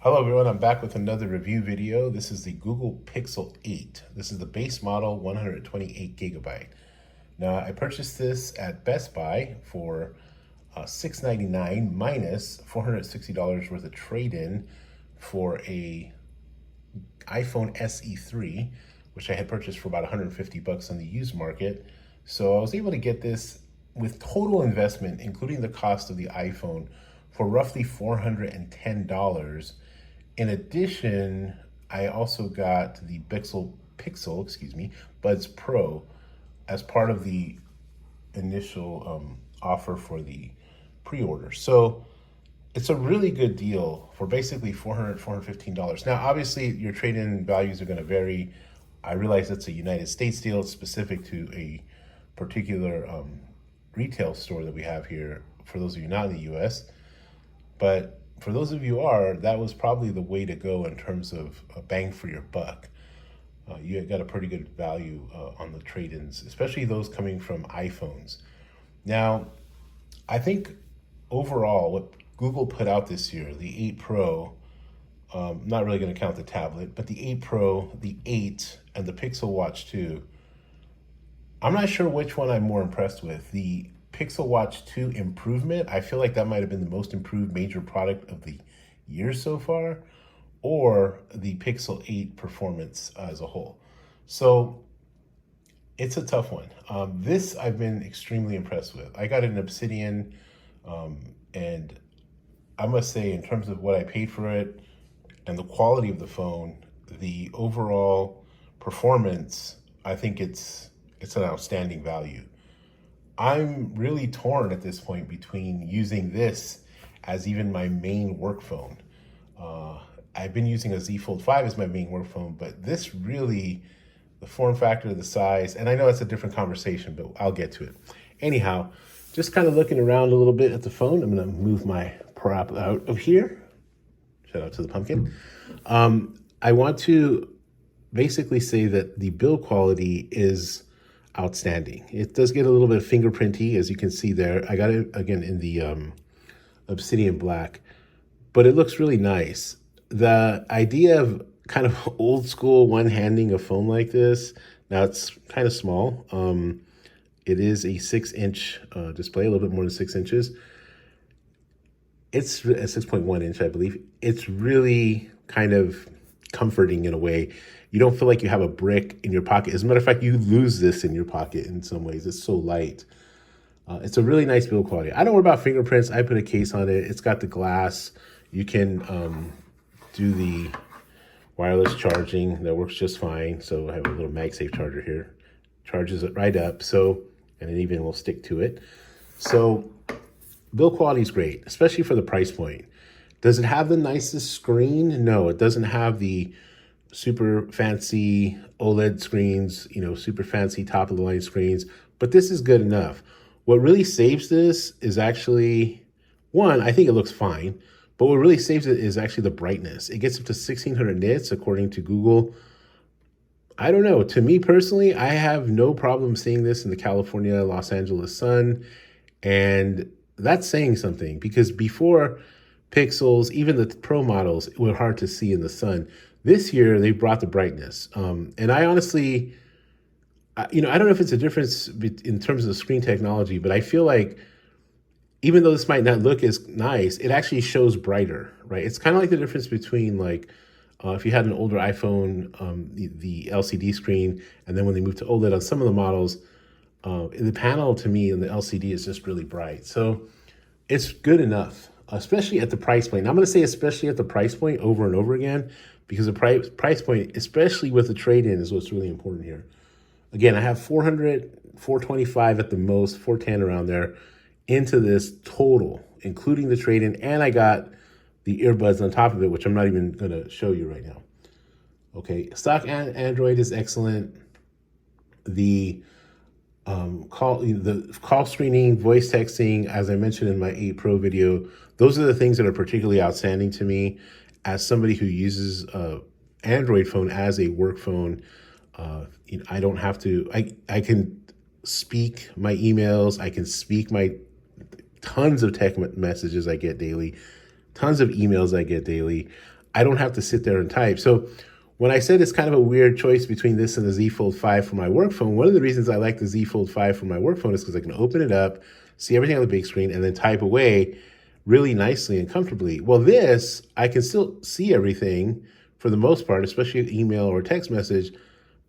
Hello everyone, I'm back with another review video. This is the Google Pixel 8. This is the base model, 128 gigabyte. Now I purchased this at Best Buy for $699 minus $460 worth of trade-in for a iPhone SE3, which I had purchased for about 150 bucks on the used market. So I was able to get this with total investment, including the cost of the iPhone, for roughly $410. In addition, I also got the Pixel Buds Pro as part of the initial offer for the pre-order. So it's a really good deal for basically $415. Now, obviously, your trade-in values are going to vary. I realize it's a United States deal. It's specific to a particular retail store that we have here, for those of you not in the U.S. But for those of you who are, that was probably the way to go in terms of a bang for your buck. You got a pretty good value on the trade-ins, especially those coming from iPhones. Now, I think overall, what Google put out this year, the 8 Pro, not really going to count the tablet, but the 8 Pro, the 8, and the Pixel Watch 2, I'm not sure which one I'm more impressed with. The Pixel Watch 2 improvement, I feel like that might have been the most improved major product of the year so far, or the Pixel 8 performance as a whole. So it's a tough one. This I've been extremely impressed with. I got an Obsidian, and I must say, in terms of what I paid for it and the quality of the phone, the overall performance, I think it's an outstanding value. I'm really torn at this point between using this as even my main work phone. I've been using a Z Fold 5 as my main work phone, but this really, the form factor, the size, and I know it's a different conversation, but I'll get to it. Anyhow, just kind of looking around a little bit at the phone. I'm going to move my prop out of here. Shout out to the pumpkin. I want to basically say that the build quality is outstanding. It does get a little bit fingerprinty, as you can see there. I got it again in the Obsidian Black, but it looks really nice. The idea of kind of old school one-handing a phone like this, now it's kind of small. It is a 6-inch display, a little bit more than 6 inches. It's a 6.1 inch, I believe. It's really kind of comforting in a way. You don't feel like you have a brick in your pocket. As a matter of fact, you lose this in your pocket in some ways. It's so light. It's a really nice build quality. I don't worry about fingerprints. I put a case on it. It's got the glass. You can do the wireless charging. That works just fine. So I have a little MagSafe charger here. Charges it right up. So, and it even will stick to it. So build quality is great, especially for the price point. Does it have the nicest screen? No, it doesn't have the super fancy OLED screens, super fancy top of the line screens, but this is good enough. What really saves this is actually, one, I think it looks fine, but what really saves it is actually the brightness. It gets up to 1600 nits according to Google. I don't know. To me personally, I have no problem seeing this in the California, Los Angeles sun, and that's saying something, because before Pixels, even the Pro models, were hard to see in the sun. This year, they brought the brightness. And I honestly, I don't know if it's a difference in terms of the screen technology, but I feel like even though this might not look as nice, it actually shows brighter, right? It's kind of like the difference between if you had an older iPhone, the LCD screen, and then when they moved to OLED on some of the models, the panel to me and the LCD is just really bright. So it's good enough, especially at the price point. And I'm going to say especially at the price point over and over again, because the price point, especially with the trade-in, is what's really important here. Again, I have 400, 425 at the most, 410 around there into this total, including the trade-in, and I got the earbuds on top of it, which I'm not even going to show you right now. Okay, stock Android is excellent. The call screening, voice texting, as I mentioned in my 8 Pro video, those are the things that are particularly outstanding to me as somebody who uses Android phone as a work phone. I don't have to, I can speak my emails, I can speak my tons of text messages I get daily, tons of emails I get daily. I don't have to sit there and type. So when I said it's kind of a weird choice between this and the Z Fold 5 for my work phone, one of the reasons I like the Z Fold 5 for my work phone is because I can open it up, see everything on the big screen, and then type away really nicely and comfortably. Well, this, I can still see everything for the most part, especially email or text message,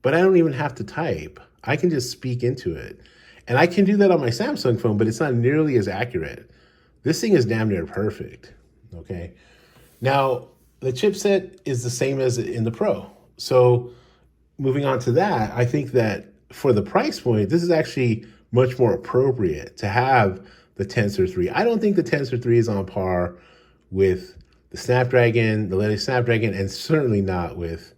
but I don't even have to type. I can just speak into it. And I can do that on my Samsung phone, but it's not nearly as accurate. This thing is damn near perfect, okay? Now, the chipset is the same as in the Pro. So moving on to that, I think that for the price point, this is actually much more appropriate to have the Tensor 3. I don't think the Tensor 3 is on par with the Snapdragon, the latest Snapdragon, and certainly not with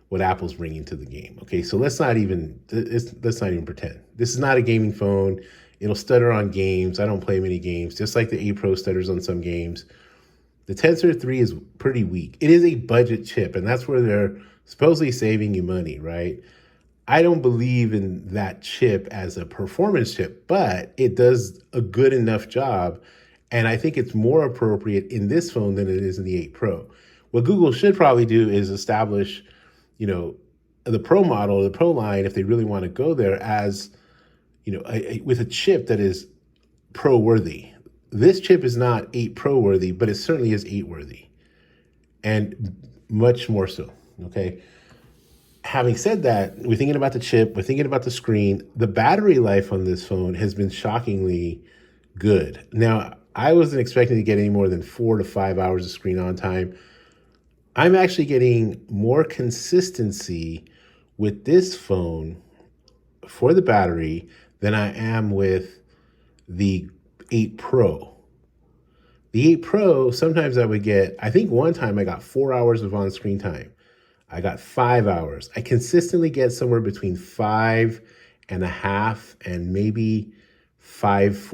what Apple's bringing to the game. Okay, so let's not even pretend. This is not a gaming phone. It'll stutter on games. I don't play many games, just like the 8 Pro stutters on some games. The Tensor 3 is pretty weak. It is a budget chip, and that's where they're supposedly saving you money, right? I don't believe in that chip as a performance chip, but it does a good enough job, and I think it's more appropriate in this phone than it is in the 8 Pro. What Google should probably do is establish, the Pro model, the Pro line, if they really want to go there, as, with a chip that is Pro worthy. This chip is not 8 Pro worthy, but it certainly is 8 worthy, and much more so, okay? Having said that, we're thinking about the chip, we're thinking about the screen. The battery life on this phone has been shockingly good. Now, I wasn't expecting to get any more than 4 to 5 hours of screen on time. I'm actually getting more consistency with this phone for the battery than I am with the 8 Pro. The 8 Pro, sometimes I would get, I think one time I got 4 hours of on-screen time. I got 5 hours. I consistently get somewhere between 5.5 and maybe 5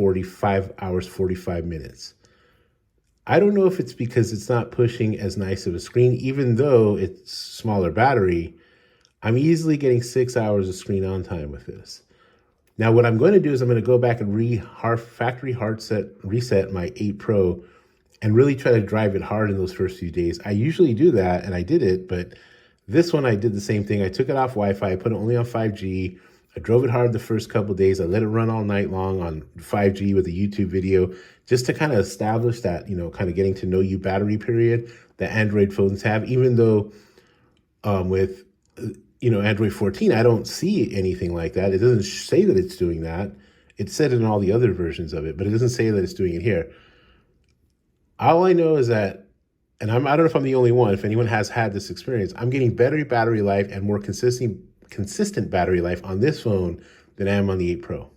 hours, 45 minutes. I don't know if it's because it's not pushing as nice of a screen, even though it's smaller battery. I'm easily getting 6 hours of screen on time with this. Now, what I'm going to do is I'm going to go back and factory reset my 8 Pro and really try to drive it hard in those first few days. I usually do that, and I did it, but this one I did the same thing. I took it off Wi-Fi, I put it only on 5G. I drove it hard the first couple of days. I let it run all night long on 5G with a YouTube video, just to kind of establish that, kind of getting to know you battery period that Android phones have, even though with Android 14, I don't see anything like that. It doesn't say that it's doing that. It said it in all the other versions of it, but it doesn't say that it's doing it here. All I know is that, and I don't know if I'm the only one, if anyone has had this experience, I'm getting better battery life and more consistent battery life on this phone than I am on the 8 Pro.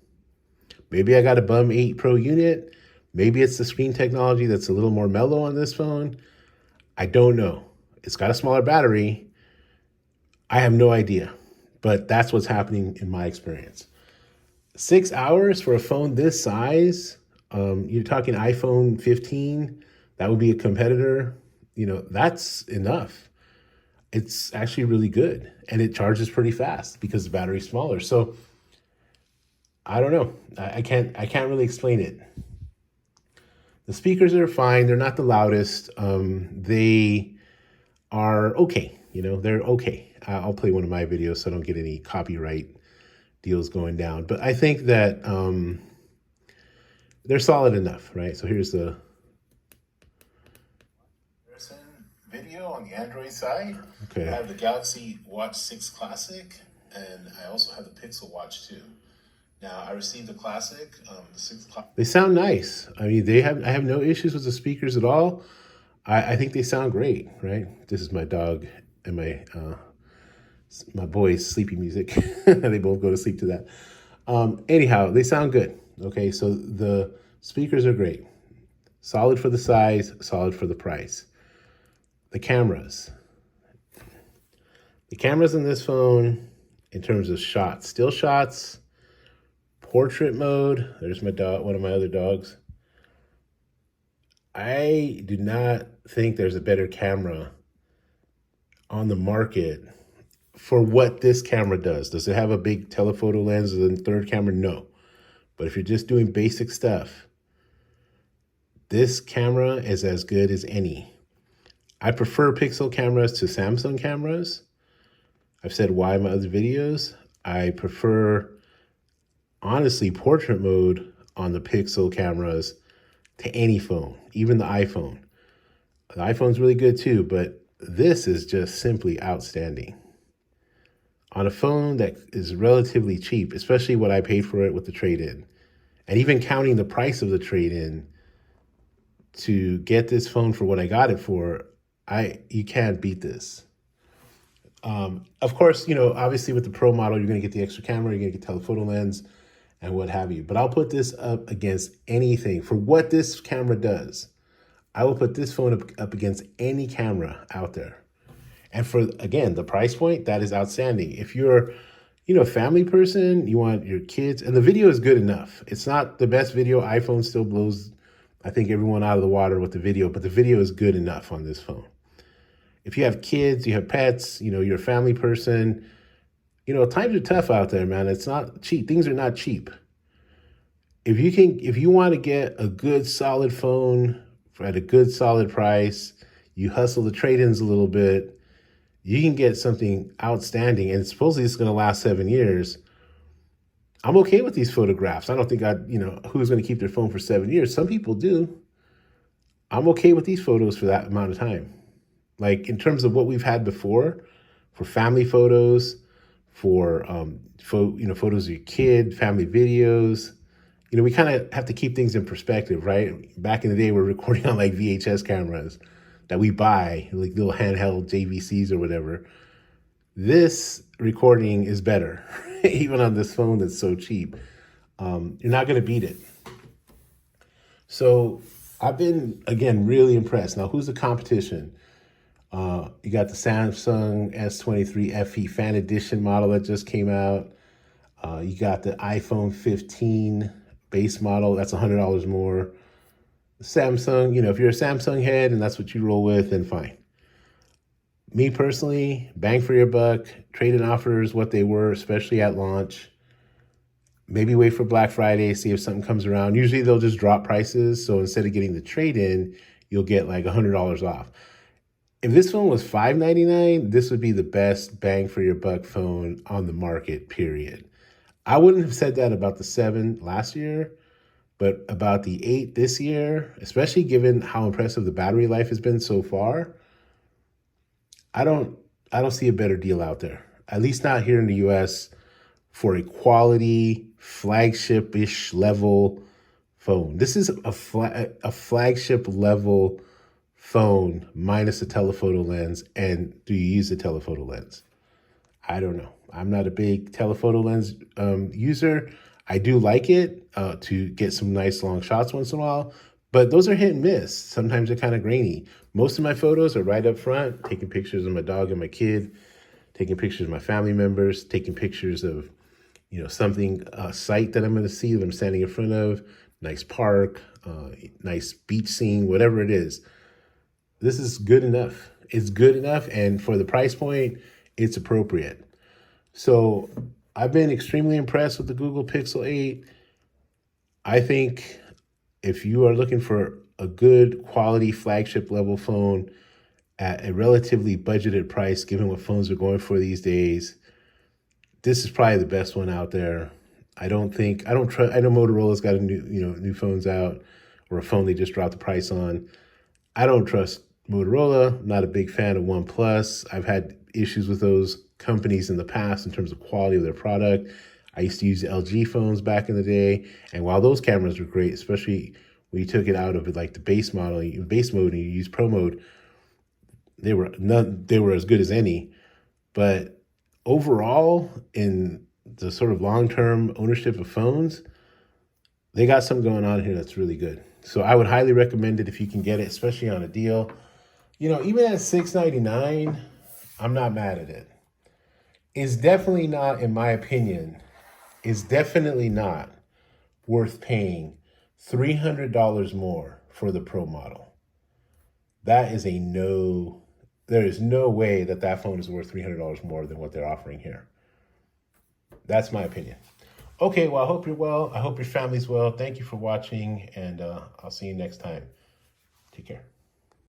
Maybe I got a bum 8 Pro unit. Maybe it's the screen technology that's a little more mellow on this phone. I don't know. It's got a smaller battery. I have no idea, but that's what's happening in my experience. 6 hours for a phone this size, you're talking iPhone 15, that would be a competitor. That's enough. It's actually really good, and it charges pretty fast because the battery's smaller. So I don't know. I can't really explain it. The speakers are fine. They're not the loudest. They are okay. They're okay. I'll play one of my videos so I don't get any copyright deals going down. But I think that they're solid enough, right? So here's the video on the Android side. Okay. I have the Galaxy Watch 6 Classic, and I also have the Pixel Watch 2. Now, I received the Classic, the 6 Classic. They sound nice. I mean, I have no issues with the speakers at all. I think they sound great, right? This is my dog and my boy's sleepy music. They both go to sleep to that. Anyhow, they sound good. Okay, so the speakers are great. Solid for the size, solid for the price. The cameras. The cameras in this phone, in terms of shots, still shots, portrait mode. There's my dog, one of my other dogs. I do not think there's a better camera on the market for what this camera does. Does it have a big telephoto lens and third camera? No. But if you're just doing basic stuff, this camera is as good as any. I prefer Pixel cameras to Samsung cameras. I've said why in my other videos. I prefer, honestly, portrait mode on the Pixel cameras to any phone, even the iPhone. The iPhone's really good too, but this is just simply outstanding. On a phone that is relatively cheap, especially what I paid for it with the trade-in, and even counting the price of the trade-in to get this phone for what I got it for, you can't beat this. Of course, obviously with the Pro model, you're going to get the extra camera, you're going to get telephoto lens and what have you. But I'll put this up against anything. For what this camera does, I will put this phone up against any camera out there. And for, again, the price point, that is outstanding. If you're, a family person, you want your kids, and the video is good enough. It's not the best video. iPhone still blows, I think, everyone out of the water with the video, but the video is good enough on this phone. If you have kids, you have pets, you're a family person, times are tough out there, man. It's not cheap. Things are not cheap. If you want to get a good solid phone at a good solid price, you hustle the trade-ins a little bit, you can get something outstanding, and supposedly it's going to last 7 years. I'm okay with these photographs. I don't think who's going to keep their phone for 7 years? Some people do. I'm okay with these photos for that amount of time. Like in terms of what we've had before, for family photos, for photos of your kid, family videos. We kind of have to keep things in perspective, right? Back in the day, we're recording on like VHS cameras that we buy, like little handheld JVCs or whatever. This recording is better, even on this phone that's so cheap. You're not going to beat it. So I've been, again, really impressed. Now, who's the competition? You got the Samsung S23 FE Fan Edition model that just came out. You got the iPhone 15 base model. That's $100 more. Samsung, if you're a Samsung head and that's what you roll with, then fine. Me personally, bang for your buck, trade-in offers what they were, especially at launch. Maybe wait for Black Friday, see if something comes around. Usually they'll just drop prices. So instead of getting the trade-in, you'll get like $100 off. If this phone was $599, this would be the best bang for your buck phone on the market, period. I wouldn't have said that about the 7 last year, but about the 8 this year, especially given how impressive the battery life has been so far, I don't see a better deal out there. At least not here in the US for a quality flagship-ish level phone. This is a flagship level phone minus a telephoto lens. And do you use the telephoto lens? I don't know. I'm not a big telephoto lens user. I do like it to get some nice long shots once in a while, but those are hit and miss. Sometimes they're kind of grainy. Most of my photos are right up front, taking pictures of my dog and my kid, taking pictures of my family members, taking pictures of, something, a site that I'm going to see that I'm standing in front of, nice park, nice beach scene, whatever it is. This is good enough. It's good enough, and for the price point, it's appropriate. So I've been extremely impressed with the Google Pixel 8. I think if you are looking for a good quality flagship level phone at a relatively budgeted price, given what phones are going for these days, this is probably the best one out there. I know Motorola's got a new phones out, or a phone they just dropped the price on. I don't trust Motorola. I'm not a big fan of OnePlus. I've had issues with those companies in the past in terms of quality of their product. I used to use LG phones back in the day, and while those cameras were great, especially when you took it out of like the base mode and you use Pro mode, they were as good as any. But overall, in the sort of long-term ownership of phones, they got something going on here that's really good. So I would highly recommend it if you can get it, especially on a deal. Even at $699, I'm not mad at it. It's definitely not, in my opinion, is definitely not worth paying $300 more for the Pro model. That is a no. There is no way that phone is worth $300 more than what they're offering here. That's my opinion. Okay, well, I hope you're well. I hope your family's well. Thank you for watching, and I'll see you next time. Take care.